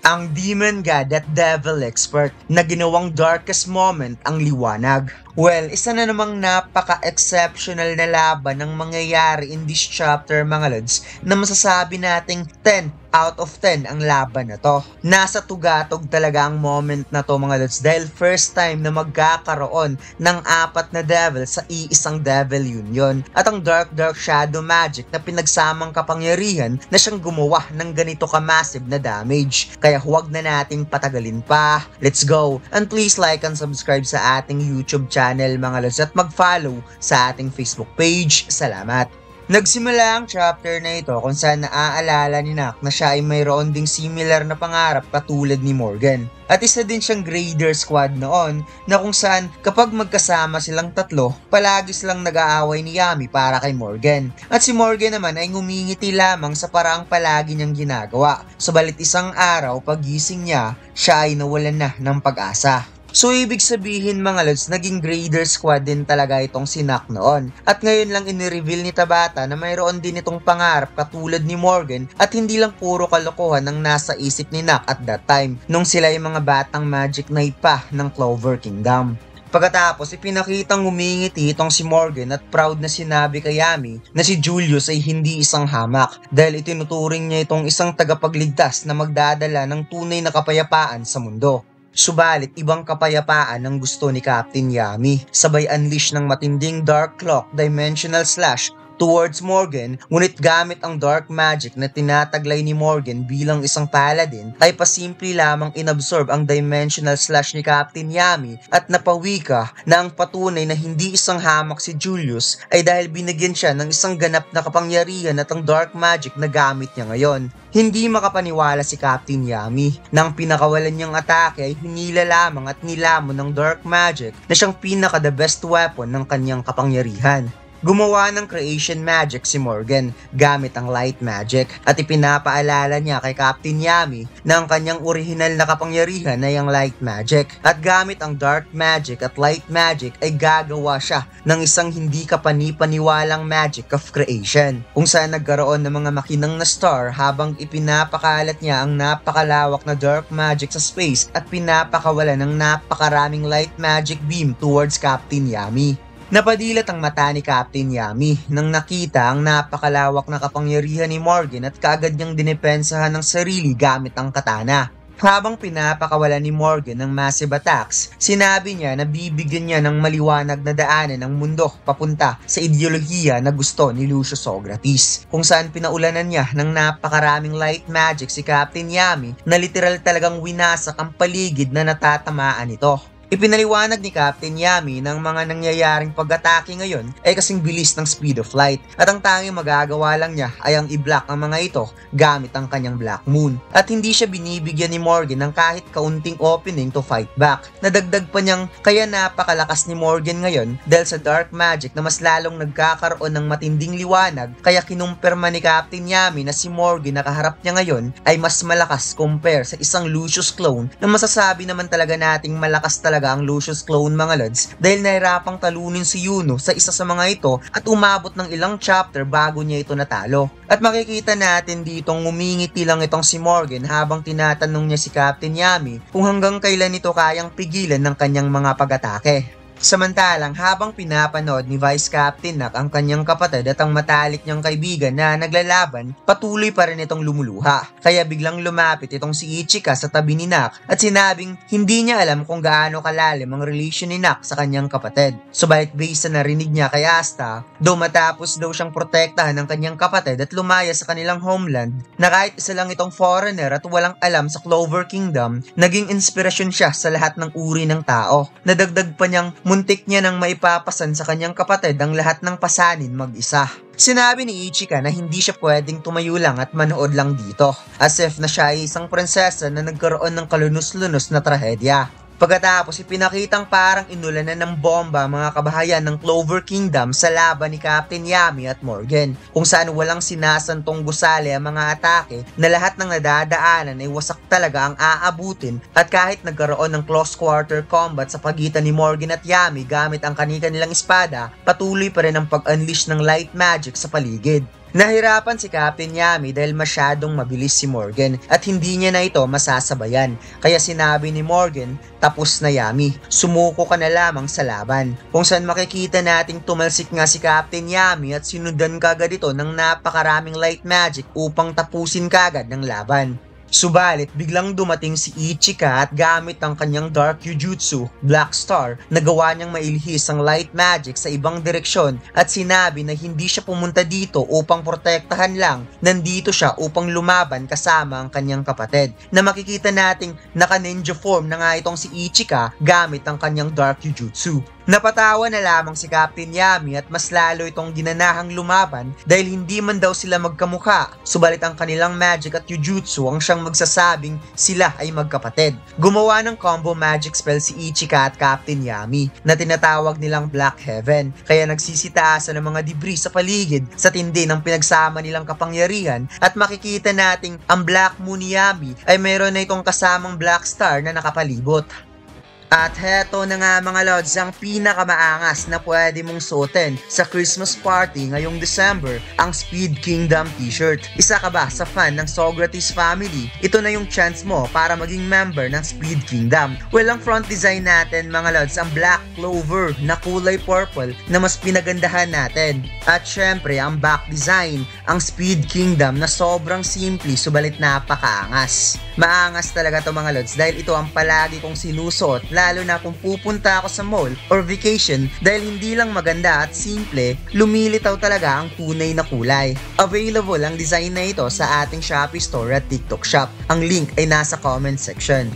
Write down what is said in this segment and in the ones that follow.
ang demon god at devil expert na ginawang darkest moment ang liwanag. Well, isa na namang napaka-exceptional na laban ang mangyayari in this chapter mga lods na masasabi nating 10 out of 10 ang laban na to. Nasa tugatog talaga ang moment na to mga lods dahil first time na magkakaroon ng 4 na devil sa iisang devil union at ang dark shadow magic na pinagsamang kapangyarihan na siyang gumawa ng ganito ka-massive na damage. Kaya huwag na nating patagalin pa. Let's go! And please like and subscribe sa ating YouTube channel mga lods at mag-follow sa ating Facebook page. Salamat! Nagsimula ang chapter na ito kung saan naaalala ni Nak na siya ay mayroon ding similar na pangarap katulad ni Morgan. At isa din siyang grader squad noon na kung saan kapag magkasama silang tatlo, palagi silang nag-aaway ni Yami para kay Morgan. At si Morgan naman ay ngumingiti lamang sa paraang palagi niyang ginagawa. Subalit isang araw pagising niya, siya ay nawalan na ng pag-asa. So ibig sabihin mga lods, naging grader squad din talaga itong si Nak noon. At ngayon lang inireveal ni Tabata na mayroon din itong pangarap katulad ni Morgan at hindi lang puro kalokohan ang nasa isip ni Nak at that time nung sila ay mga batang magic knight pa ng Clover Kingdom. Pagkatapos, ipinakitang ngumingiti itong si Morgan at proud na sinabi kay Yami na si Julius ay hindi isang hamak dahil itinuturing niya itong isang tagapagligtas na magdadala ng tunay na kapayapaan sa mundo. Subalit, ibang kapayapaan ang gusto ni Captain Yami, sabay unleash ng matinding Dark Clock Dimensional Slash towards Morgan, ngunit gamit ang dark magic na tinataglay ni Morgan bilang isang paladin ay pasimple lamang inabsorb ang dimensional slash ni Captain Yami at napawika na ang patunay na hindi isang hamak si Julius ay dahil binigyan siya ng isang ganap na kapangyarihan at ang dark magic na gamit niya ngayon. Hindi makapaniwala si Captain Yami nang pinakawalan niyang atake ay hinila lamang at nilamon ng dark magic na siyang pinaka the best weapon ng kanyang kapangyarihan. Gumawa ng creation magic si Morgan gamit ang light magic at ipinapaalala niya kay Captain Yami na ang kanyang orihinal na kapangyarihan ay ang light magic at gamit ang dark magic at light magic ay gagawa siya ng isang hindi kapani-paniwalang magic of creation kung saan nagkaroon ng mga makinang na star habang ipinapakalat niya ang napakalawak na dark magic sa space at pinapakawala ng napakaraming light magic beam towards Captain Yami. Napadilat ang mata ni Captain Yami nang nakita ang napakalawak na kapangyarihan ni Morgan at kaagad niyang dinepensahan ng sarili gamit ang katana. Habang pinapakawalan ni Morgan ng massive attacks, sinabi niya na bibigyan niya ng maliwanag na daanan ang mundo papunta sa ideolohiya na gusto ni Lucius Socrates, kung saan pinaulanan niya ng napakaraming light magic si Captain Yami na literal talagang winasak ang paligid na natatamaan ito. Ipinaliwanag ni Captain Yami ng mga nangyayaring pag-atake ngayon ay kasing bilis ng speed of light at ang tanging magagawa lang niya ay ang i-block ang mga ito gamit ang kanyang Black Moon. At hindi siya binibigyan ni Morgan ng kahit kaunting opening to fight back. Nadagdag pa niyang kaya napakalakas ni Morgan ngayon dahil sa dark magic na mas lalong nagkakaroon ng matinding liwanag kaya kinumpirma ni Captain Yami na si Morgan na kaharap niya ngayon ay mas malakas compare sa isang Lucius clone na masasabi naman talaga nating malakas talaga ang Lucius clone mga lods dahil nahirapang talunin si Yuno sa isa sa mga ito at umabot ng ilang chapter bago niya ito natalo. At makikita natin ditong ngumingiti lang itong si Morgan habang tinatanong niya si Captain Yami kung hanggang kailan ito kayang pigilan ng kanyang mga pag-atake. Samantalang habang pinapanood ni Vice Captain Nak ang kanyang kapatid at ang matalik niyang kaibigan na naglalaban, patuloy pa rin itong lumuluha. Kaya biglang lumapit itong si Ichika sa tabi ni Nak at sinabing hindi niya alam kung gaano kalalim ang relasyon ni Nak sa kanyang kapatid. Subalit based sa narinig niya kay Asta, daw matapos daw siyang protektahan ng kanyang kapatid at lumaya sa kanilang homeland, na kahit isa lang itong foreigner at walang alam sa Clover Kingdom, naging inspirasyon siya sa lahat ng uri ng tao. Nadagdag pa niyang muntik niya nang maipapasan sa kanyang kapatid ang lahat ng pasanin mag-isa. Sinabi ni Ichika na hindi siya pwedeng tumayo lang at manood lang dito, as if na siya ay isang prinsesa na nagkaroon ng kalunos-lunos na trahedya. Pagkatapos ipinakitang parang inulanan ng bomba mga kabahayan ng Clover Kingdom sa laban ni Captain Yami at Morgan, kung saan walang sinasantong gusali ang mga atake na lahat ng nadadaanan ay wasak talaga ang aabutin at kahit nagkaroon ng close quarter combat sa pagitan ni Morgan at Yami gamit ang kanilang espada, patuloy pa rin ang pag-unleash ng light magic sa paligid. Nahirapan si Captain Yami dahil masyadong mabilis si Morgan at hindi niya na ito masasabayan. Kaya sinabi ni Morgan, tapos na Yami, sumuko ka na lamang sa laban. Kung saan makikita nating tumalsik nga si Captain Yami at sinundan kagad ito ng napakaraming light magic upang tapusin kagad ng laban. Subalit, biglang dumating si Ichika at gamit ang kanyang Dark Jujutsu, Black Star, nagawa niyang mailhis ang light magic sa ibang direksyon at sinabi na hindi siya pumunta dito upang protektahan lang, nandito siya upang lumaban kasama ang kanyang kapatid. Na makikita nating naka-ninja form na nga itong si Ichika gamit ang kanyang Dark Jujutsu. Napatawa na lamang si Captain Yami at mas lalo itong ginanahang lumaban dahil hindi man daw sila magkamukha, subalit ang kanilang magic at jujutsu ang siyang magsasabing sila ay magkapatid. Gumawa ng combo magic spell si Ichika at Captain Yami na tinatawag nilang Black Heaven, kaya nagsisitaasan ng mga debris sa paligid sa tindi ng pinagsama nilang kapangyarihan at makikita nating ang Black Moon ni Yami ay mayroon na itong kasamang Black Star na nakapalibot. At heto na nga mga lods ang pinakamaangas na pwede mong suotin sa Christmas party ngayong December, ang Speed Kingdom t-shirt. Isa ka ba sa fan ng Socrates family? Ito na yung chance mo para maging member ng Speed Kingdom. Well, ang front design natin mga lods ang Black Clover na kulay purple na mas pinagandahan natin. At syempre ang back design, ang Speed Kingdom na sobrang simple subalit napakaangas. Maangas talaga to mga lods dahil ito ang palagi kong sinusuot lalo na kung pupunta ako sa mall or vacation dahil hindi lang maganda at simple, lumilitaw talaga ang tunay na kulay. Available ang design na ito sa ating Shopee store at TikTok shop. Ang link ay nasa comment section.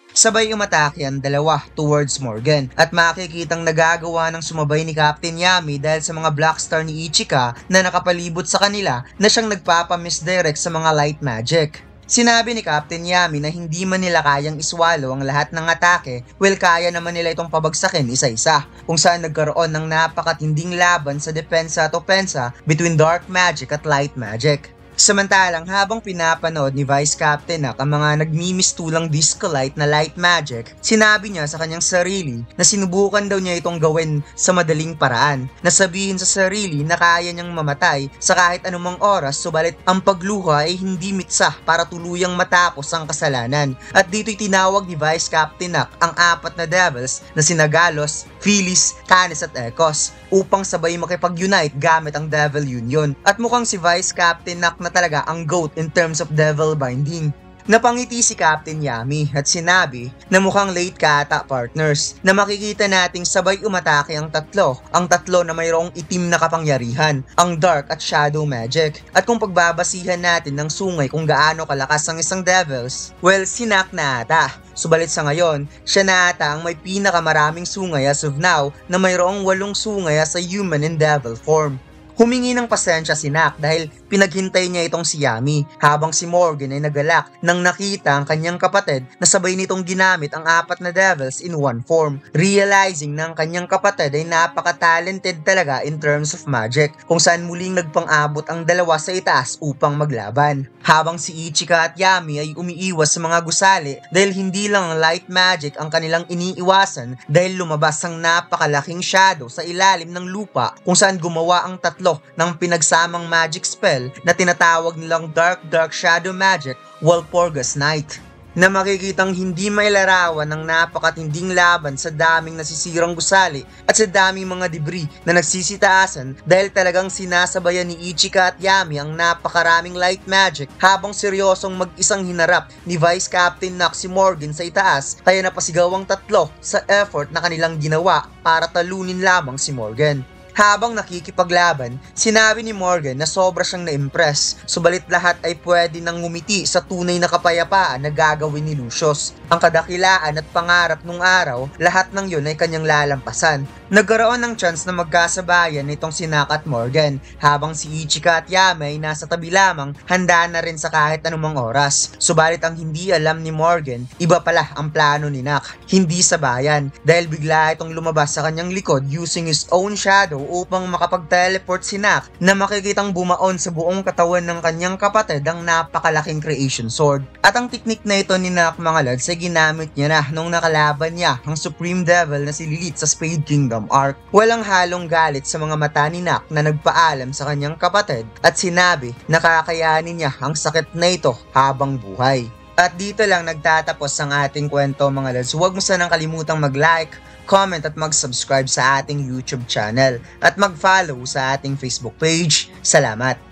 Sabay umatake ang dalawa towards Morgan at makikitang nagagawa ng sumabay ni Captain Yami dahil sa mga Black Star ni Ichika na nakapalibot sa kanila na siyang nagpapamisdirect sa mga light magic. Sinabi ni Captain Yami na hindi man nila kayang iswalo ang lahat ng atake, well kaya naman nila itong pabagsakin isa-isa, kung saan nagkaroon ng napakatinding laban sa depensa at opensa between dark magic at light magic. Samantalang habang pinapanood ni Vice Captain Nak ang mga nagmimistulang disco light na light magic, sinabi niya sa kanyang sarili na sinubukan daw niya itong gawin sa madaling paraan, na sabihin sa sarili na kaya niyang mamatay sa kahit anumang oras subalit ang pagluha ay hindi mitsa para tuluyang matapos ang kasalanan. At dito'y tinawag ni Vice Captain Nak ang apat na devils na sina Galos, Phyllis, Canis at Ecos upang sabay makipag-unite gamit ang Devil Union. At mukhang si Vice Captain Nak na talaga ang GOAT in terms of devil binding. Napangiti si Captain Yami at sinabi na mukhang late ka ata partners, na makikita nating sabay umatake ang tatlo na mayroong itim na kapangyarihan, ang dark at shadow magic. At kung pagbabasihan natin ng sungay kung gaano kalakas ang isang devils, well sinak na ata. Subalit sa ngayon, siya na ata ang may pinakamaraming sungay as of now na mayroong 8 sungay sa human and devil form. Humingi ng pasensya si Nak dahil pinaghintay niya itong si Yami habang si Morgan ay nagalak nang nakita ang kanyang kapatid na sabay nitong ginamit ang apat na devils in one form, realizing na ang kanyang kapatid ay napaka-talented talaga in terms of magic, kung saan muling nagpang-abot ang dalawa sa itaas upang maglaban. Habang si Ichika at Yami ay umiiwas sa mga gusali dahil hindi lang ang light magic ang kanilang iniiwasan dahil lumabas ang napakalaking shadow sa ilalim ng lupa kung saan gumawa ang tatlo ng pinagsamang magic spell na tinatawag nilang Dark Shadow Magic Walpurgis Night, na makikitang hindi mailarawan ng napakatinding laban sa daming nasisirang gusali at sa daming mga debris na nagsisitaasan dahil talagang sinasabayan ni Ichika at Yami ang napakaraming light magic habang seryosong mag-isang hinarap ni Vice Captain Nak si Morgan sa itaas, kaya napasigaw ang tatlo sa effort na kanilang ginawa para talunin lamang si Morgan. Habang nakikipaglaban, sinabi ni Morgan na sobra siyang na-impress, subalit lahat ay pwede nang ngumiti sa tunay na kapayapaan na gagawin ni Lucius. Ang kadakilaan at pangarap nung araw, lahat ng yun ay kanyang lalampasan. Nagkaroon ng chance na magkasabayan nitong si Nak at Morgan, habang si Ichika at Yami ay nasa tabi lamang, handa na rin sa kahit anumang oras. Subalit ang hindi alam ni Morgan, iba pala ang plano ni Nak. Hindi sabayan, dahil bigla itong lumabas sa kanyang likod using his own shadow upang makapag-teleport si Nak, na makikitang bumaon sa buong katawan ng kanyang kapatid ang napakalaking creation sword. At ang teknik na ito ni Nak mga lads ay ginamit niya na nung nakalaban niya ang Supreme Devil na si Lilith sa Spade Kingdom Kingdom arc. Walang halong galit sa mga mata ni Nak na nagpaalam sa kanyang kapatid at sinabi na kakayanin niya ang sakit na ito habang buhay. At dito lang nagtatapos ang ating kwento mga lods. Huwag mo sanang kalimutang mag-like, comment at mag-subscribe sa ating YouTube channel at mag-follow sa ating Facebook page. Salamat!